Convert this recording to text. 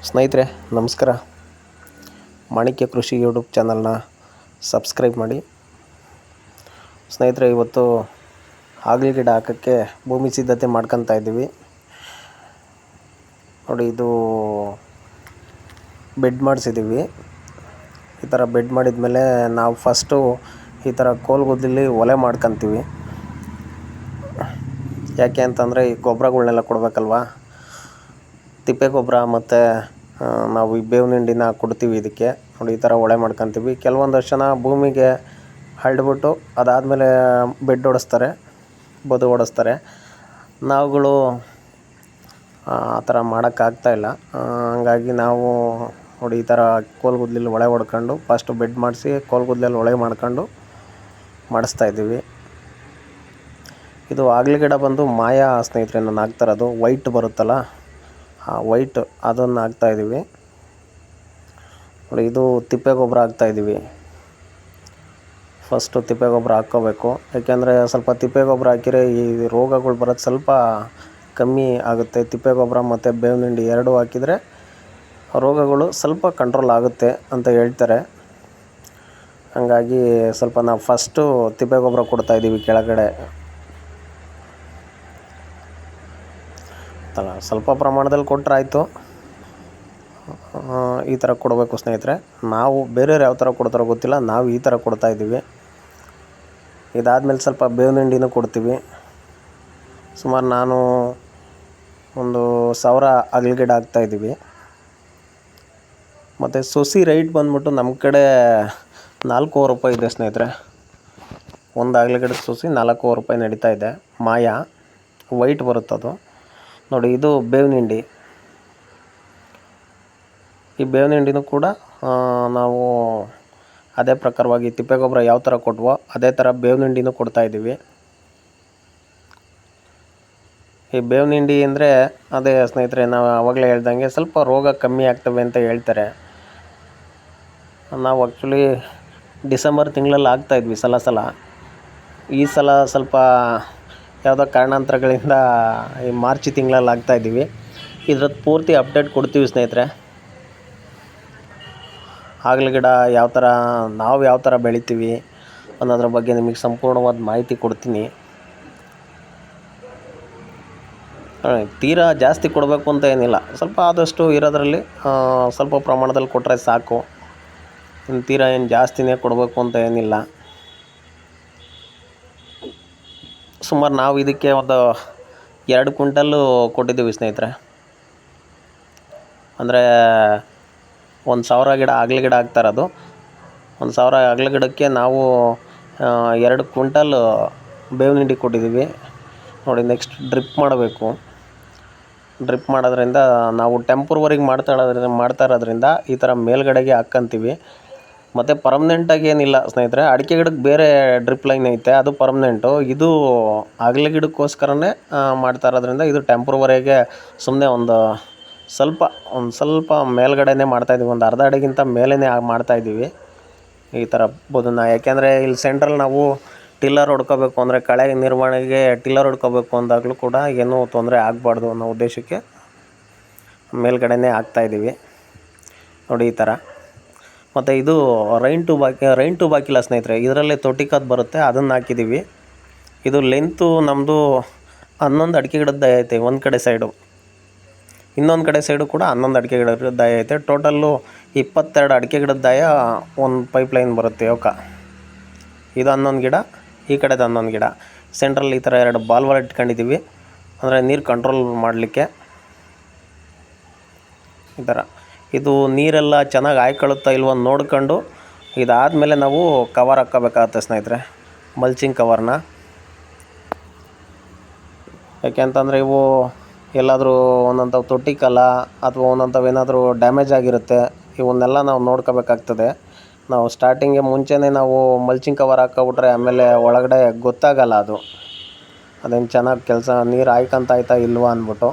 ಸ್ನೇಹಿತರೆ ನಮಸ್ಕಾರ. ಮಾಣಿಕ್ಯ ಕೃಷಿ ಯೂಟ್ಯೂಬ್ ಚಾನಲ್ನ ಸಬ್ಸ್ಕ್ರೈಬ್ ಮಾಡಿ. ಸ್ನೇಹಿತರೆ, ಇವತ್ತು ಹಾಗಲ ಗಿಡ ಹಾಕೋಕ್ಕೆ ಭೂಮಿ ಸಿದ್ಧತೆ ಮಾಡ್ಕೊತಾ ಇದ್ದೀವಿ. ನೋಡಿ, ಇದು ಬೆಡ್ ಮಾಡಿಸಿದ್ದೀವಿ. ಈ ಥರ ಬೆಡ್ ಮಾಡಿದ್ಮೇಲೆ ನಾವು ಫಸ್ಟು ಈ ಥರ ಕೋಲ್ಗುದ್ದಲ್ಲಿ ಒಲೆ ಮಾಡ್ಕೊತೀವಿ. ಯಾಕೆ ಅಂತಂದರೆ ಈ ಗೊಬ್ಬರಗಳ್ನೆಲ್ಲ ಕೊಡಬೇಕಲ್ವ. ತಿಪ್ಪೆ ಗೊಬ್ಬರ ಮತ್ತು ನಾವು ಈ ಬೇವಿನ ಹಿಂಡಿನ ಕೊಡ್ತೀವಿ ಇದಕ್ಕೆ. ನೋಡಿ, ಈ ಥರ ಒಲೆ ಮಾಡ್ಕೊತೀವಿ. ಕೆಲವೊಂದಷ್ಟು ಜನ ಭೂಮಿಗೆ ಹರಡ್ಬಿಟ್ಟು ಅದಾದಮೇಲೆ ಬೆಡ್ ಹೊಡೆಸ್ತಾರೆ, ಬದು ಹೊಡೆಸ್ತಾರೆ. ನಾವುಗಳು ಆ ಥರ ಮಾಡೋಕ್ಕಾಗ್ತಾಯಿಲ್ಲ. ಹಂಗಾಗಿ ನಾವು ನೋಡಿ ಈ ಥರ ಕೋಲ್ಗುದ್ಲಲ್ಲಿ ಒಳೆ ಹೊಡ್ಕೊಂಡು ಫಸ್ಟು ಬೆಡ್ ಮಾಡಿಸಿ ಕೋಲ್ಗುದ್ಲಲ್ಲಿ ಒಳೆ ಮಾಡ್ಕೊಂಡು ಮಾಡಿಸ್ತಾಯಿದ್ದೀವಿ. ಇದು ಹಾಗಲ ಗಿಡ ಬಂದು ಮಾಯಾ ಸ್ನೇಹಿತರೆ, ನಾನು ಹಾಕ್ತಾಯಿರೋದು ವೈಟ್ ಬರುತ್ತಲ್ಲ, ಆ ವೈಟ್ ಅದನ್ನು ಹಾಕ್ತಾಯಿದ್ದೀವಿ. ನೋಡಿ, ಇದು ತಿಪ್ಪೆ ಗೊಬ್ಬರ ಹಾಕ್ತಾಯಿದ್ದೀವಿ. ಫಸ್ಟು ತಿಪ್ಪೆ ಗೊಬ್ಬರ ಹಾಕ್ಕೋಬೇಕು. ಯಾಕೆಂದರೆ ಸ್ವಲ್ಪ ತಿಪ್ಪೆ ಗೊಬ್ಬರ ಹಾಕಿದರೆ ಈ ರೋಗಗಳು ಬರೋದು ಸ್ವಲ್ಪ ಕಮ್ಮಿ ಆಗುತ್ತೆ. ತಿಪ್ಪೆ ಗೊಬ್ಬರ ಮತ್ತು ಬೇವಿನ ಹಿಂಡಿ ಎರಡೂ ಹಾಕಿದರೆ ರೋಗಗಳು ಸ್ವಲ್ಪ ಕಂಟ್ರೋಲ್ ಆಗುತ್ತೆ ಅಂತ ಹೇಳ್ತಾರೆ. ಹಾಗಾಗಿ ಸ್ವಲ್ಪ ನಾವು ಫಸ್ಟು ತಿಪ್ಪೆ ಗೊಬ್ಬರ ಕೊಡ್ತಾಯಿದ್ದೀವಿ ಕೆಳಗಡೆ. ಸ್ವಲ್ಪ ಪ್ರಮಾಣದಲ್ಲಿ ಕೊಟ್ಟರೆ ಆಯಿತು. ಈ ಥರ ಕೊಡಬೇಕು ಸ್ನೇಹಿತರೆ. ನಾವು ಬೇರೆಯವ್ರು ಯಾವ ಥರ ಕೊಡ್ತಾರೋ ಗೊತ್ತಿಲ್ಲ, ನಾವು ಈ ಥರ ಕೊಡ್ತಾಯಿದ್ದೀವಿ. ಇದಾದಮೇಲೆ ಸ್ವಲ್ಪ ಬೇವಿನ ಹಿಂಡಿನೂ ಕೊಡ್ತೀವಿ. ಸುಮಾರು ನಾನು ಒಂದು 1000 ಹಾಗಲ ಗಿಡ ಹಾಕ್ತಾಯಿದ್ದೀವಿ. ಮತ್ತು ಸೊಸಿ ರೈಟ್ ಬಂದ್ಬಿಟ್ಟು ನಮ್ಮ ಕಡೆ 4000 ರೂಪಾಯಿ ಇದೆ ಸ್ನೇಹಿತರೆ. ಒಂದು ಹಾಗಲ ಗಿಡದ ಸೊಸಿ 4000 ರೂಪಾಯಿ ನಡೀತಾ ಇದೆ. ಮಾಯಾ ವೈಟ್ ಬರುತ್ತದು. ನೋಡಿ, ಇದು ಬೇವಿನ ಹಿಂಡಿ. ಈ ಬೇವಿನ ಹಿಂಡಿನೂ ಕೂಡ ನಾವು ಅದೇ ಪ್ರಕಾರವಾಗಿ ತಿಪ್ಪೆ ಗೊಬ್ಬರ ಯಾವ ಥರ ಕೊಟ್ವೋ ಅದೇ ಥರ ಬೇವಿನ ಹಿಂಡಿನೂ ಕೊಡ್ತಾಯಿದ್ದೀವಿ. ಈ ಬೇವಿನ ಹಿಂಡಿ ಅಂದರೆ ಅದೇ ಸ್ನೇಹಿತರೆ, ನಾವು ಆವಾಗಲೇ ಹೇಳ್ದಂಗೆ ಸ್ವಲ್ಪ ರೋಗ ಕಮ್ಮಿ ಆಗ್ತವೆ ಅಂತ ಹೇಳ್ತಾರೆ. ನಾವು ಆ್ಯಕ್ಚುಲಿ ಡಿಸೆಂಬರ್ ತಿಂಗಳಲ್ಲಿ ಹಾಕ್ತಾಯಿದ್ವಿ ಸಲ. ಈ ಸಲ ಸ್ವಲ್ಪ ಯಾವುದೋ ಕಾರಣಾಂತರಗಳಿಂದ ಈ ಮಾರ್ಚ್ ತಿಂಗಳಲ್ಲಿ ಹಾಕ್ತಾಯಿದ್ದೀವಿ. ಇದ್ರದ್ದು ಪೂರ್ತಿ ಅಪ್ಡೇಟ್ ಕೊಡ್ತೀವಿ ಸ್ನೇಹಿತರೆ. ಹಾಗಲ ಗಿಡ ನಾವು ಯಾವ ಥರ ಬೆಳಿತೀವಿ ಅನ್ನೋದ್ರ ಬಗ್ಗೆ ನಿಮಗೆ ಸಂಪೂರ್ಣವಾದ ಮಾಹಿತಿ ಕೊಡ್ತೀನಿ. ತೀರಾ ಜಾಸ್ತಿ ಕೊಡಬೇಕು ಅಂತ ಏನಿಲ್ಲ, ಸ್ವಲ್ಪ ಆದಷ್ಟು ಇರೋದ್ರಲ್ಲಿ ಸ್ವಲ್ಪ ಪ್ರಮಾಣದಲ್ಲಿ ಕೊಟ್ಟರೆ ಸಾಕು. ತೀರಾ ಏನು ಜಾಸ್ತಿನೇ ಕೊಡಬೇಕು ಅಂತ ಏನಿಲ್ಲ. ಸುಮಾರು ನಾವು ಇದಕ್ಕೆ ಒಂದು 2 ಕ್ವಿಂಟಲ್ಲು ಕೊಟ್ಟಿದ್ದೀವಿ ಸ್ನೇಹಿತರೆ. ಅಂದರೆ 1000 ಗಿಡ ಹಾಗಲ ಗಿಡ ಹಾಕ್ತಾಯಿರೋದು. 1000 ಹಾಗಲ ಗಿಡಕ್ಕೆ ನಾವು 2 ಕ್ವಿಂಟಲ್ ಬೇವಿನ ಹಿಂಡಿ ಕೊಟ್ಟಿದ್ದೀವಿ. ನೋಡಿ, ನೆಕ್ಸ್ಟ್ ಡ್ರಿಪ್ ಮಾಡಬೇಕು. ಡ್ರಿಪ್ ಮಾಡೋದ್ರಿಂದ ನಾವು ಟೆಂಪ್ರವರಿಗೆ ಮಾಡ್ತಾ ಇರೋದ್ರಿಂದ ಈ ಥರ ಮೇಲ್ಗಡೆಗೆ ಹಾಕ್ಕೊಂತೀವಿ. ಮತ್ತು ಪರ್ಮನೆಂಟಾಗಿ ಏನಿಲ್ಲ ಸ್ನೇಹಿತರೆ. ಅಡಿಕೆ ಗಿಡಕ್ಕೆ ಬೇರೆ ಡ್ರಿಪ್ ಲೈನ್ ಐತೆ, ಅದು ಪರ್ಮನೆಂಟು. ಇದು ಹಾಗಲ ಗಿಡಕ್ಕೋಸ್ಕರನೇ ಮಾಡ್ತಾ ಇರೋದ್ರಿಂದ ಇದು ಟೆಂಪ್ರವರಿಗೆ ಸುಮ್ಮನೆ ಒಂದು ಸ್ವಲ್ಪ ಮೇಲ್ಗಡೆನೇ ಮಾಡ್ತಾಯಿದ್ದೀವಿ. ಒಂದು ಅರ್ಧ ಅಡಿಗಿಂತ ಮೇಲೇ ಮಾಡ್ತಾಯಿದ್ದೀವಿ ಈ ಥರ ಬೋದನ್ನು. ಯಾಕೆಂದರೆ ಇಲ್ಲಿ ಸೆಂಟ್ರಲ್ಲಿ ನಾವು ಟಿಲ್ಲರ್ ಹೊಡ್ಕೋಬೇಕು ಅಂದರೆ ಕಳೆ ನಿರ್ವಹಣೆಗೆ ಟಿಲ್ಲರ್ ಹೊಡ್ಕೋಬೇಕು ಅಂದಾಗಲೂ ಕೂಡ ಏನೂ ತೊಂದರೆ ಆಗಬಾರ್ದು ಅನ್ನೋ ಉದ್ದೇಶಕ್ಕೆ ಮೇಲ್ಗಡೆನೇ ಹಾಕ್ತಾಯಿದ್ದೀವಿ. ನೋಡಿ, ಈ ಥರ. ಮತ್ತು ಇದು ರೈನ್ ಟ್ಯೂಬ್ ಹಾಕಿಲ್ಲ ಸ್ನೇಹಿತರೆ. ಇದರಲ್ಲೇ ತೊಟ್ಟಿಕದ್ದು ಬರುತ್ತೆ, ಅದನ್ನು ಹಾಕಿದ್ದೀವಿ. ಇದು ಲೆಂತು ನಮ್ಮದು 11 ಅಡಿಕೆ ಗಿಡದ ದಾಯ ಐತೆ ಒಂದು ಕಡೆ ಸೈಡು. ಇನ್ನೊಂದು ಕಡೆ ಸೈಡು ಕೂಡ 11 ಅಡಿಕೆ ಗಿಡದ ದಾಯ ಐತೆ. ಟೋಟಲ್ಲು 22 ಅಡಿಕೆ ಗಿಡದ ದಾಯ ಒಂದು ಪೈಪ್ಲೈನ್ ಬರುತ್ತೆ ಯೋಕ. ಇದು 11 ಗಿಡ, ಈ ಕಡೆದು 11 ಗಿಡ. ಸೆಂಟ್ರಲ್ಲಿ ಈ ಥರ 2 ಬಾಲ್ವಾಲ್ ಇಟ್ಕೊಂಡಿದ್ದೀವಿ, ಅಂದರೆ ನೀರು ಕಂಟ್ರೋಲ್ ಮಾಡಲಿಕ್ಕೆ. ಈ ಥರ ಇದು ನೀರೆಲ್ಲ ಚೆನ್ನಾಗಿ ಹಾಯ್ಕೊಳ್ಳುತ್ತಾ ಇಲ್ವೋ ನೋಡ್ಕೊಂಡು ಇದಾದಮೇಲೆ ನಾವು ಕವರ್ ಹಾಕ್ಕೋಬೇಕಾಗತ್ತೆ ಸ್ನೇಹಿತರೆ, ಮಲ್ಚಿಂಗ್ ಕವರ್ನ. ಯಾಕೆಂತಂದರೆ ಇವು ಎಲ್ಲಾದರೂ ಒಂದೊಂಥವು ತೊಟ್ಟಿಕ್ಕಲ್ಲ ಅಥವಾ ಒಂದೊಂಥವು ಏನಾದರೂ ಡ್ಯಾಮೇಜ್ ಆಗಿರುತ್ತೆ. ಇವನ್ನೆಲ್ಲ ನಾವು ನೋಡ್ಕೋಬೇಕಾಗ್ತದೆ. ನಾವು ಸ್ಟಾರ್ಟಿಂಗ್ಗೆ ಮುಂಚೆನೇ ನಾವು ಮಲ್ಚಿಂಗ್ ಕವರ್ ಹಾಕ್ಕೊಬಿಟ್ರೆ ಆಮೇಲೆ ಒಳಗಡೆ ಗೊತ್ತಾಗಲ್ಲ ಅದೇನು ಚೆನ್ನಾಗಿ ನೀರು ಹಾಯ್ಕೊಂತಾಯ್ತಾ ಇಲ್ವಾ ಅಂದ್ಬಿಟ್ಟು.